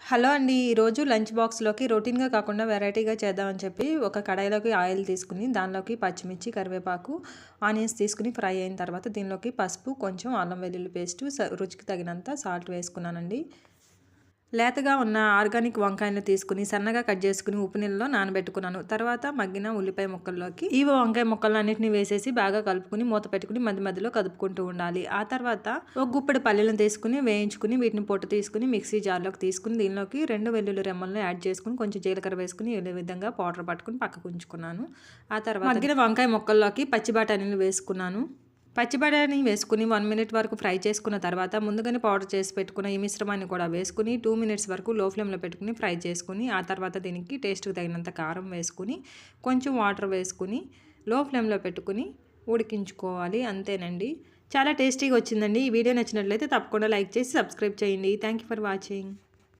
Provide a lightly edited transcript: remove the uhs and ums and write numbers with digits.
Hello అండి. ఈరోజు lunch బాక్స్‌లోకి రొటీన్‌గా కాకుండా వెరైటీగా చేద్దామని చెప్పి ఒక కడాయిలోకి ఆయిల్ తీసుకుని దానిలోకి పచ్చిమిర్చి, కరివేపాకు, ఆనియన్స్ తీసుకుని ఫ్రై అయిన తర్వాత దీనిలోకి పసుపు, కొంచెం అల్లం వెల్లుల్లి పేస్టు, రుచికి తగినంత సాల్ట్ వేసుకున్నానండి. లేతగా ఉన్న ఆర్గానిక్ వంకాయలను తీసుకుని సన్నగా కట్ చేసుకుని ఉప్పు నీళ్ళలో నానబెట్టుకున్నాను. తర్వాత మగ్గిన ఉల్లిపాయ ముక్కల్లోకి ఈ వంకాయ ముక్కలన్నిటిని వేసేసి బాగా కలుపుకుని మూత పెట్టుకుని మధ్య మధ్యలో కదుపుకుంటూ ఉండాలి. ఆ తర్వాత ఒక గుప్పెడు పల్లీలను తీసుకుని వేయించుకుని వీటిని పొట్టు తీసుకుని మిక్సీ జార్లోకి తీసుకుని దీనిలోకి 2 వెల్లుల్లి రెమ్మలను యాడ్ చేసుకుని కొంచెం జీలకర్ర వేసుకుని ఈ విధంగా పౌడర్ పట్టుకుని పక్కకు ఉంచుకున్నాను. ఆ తర్వాత మగ్గిన వంకాయ ముక్కల్లోకి పచ్చి బఠానీలు వేసుకున్నాను. పచ్చి బఠానీ వేసుకుని 1 మినిట్ వరకు ఫ్రై చేసుకున్న తర్వాత ముందుగానే పౌడర్ చేసి పెట్టుకున్న ఈ మిశ్రమాన్ని కూడా వేసుకుని 2 మినిట్స్ వరకు లో ఫ్లేమ్లో పెట్టుకుని ఫ్రై చేసుకుని ఆ తర్వాత దీనికి టేస్ట్కి తగినంత కారం వేసుకుని కొంచెం వాటర్ వేసుకుని లో ఫ్లేమ్లో పెట్టుకుని ఉడికించుకోవాలి. అంతేనండి. చాలా టేస్టీగా వచ్చిందండి. ఈ వీడియో నచ్చినట్లయితే తప్పకుండా లైక్ చేసి సబ్స్క్రైబ్ చేయండి. Thank you for watching.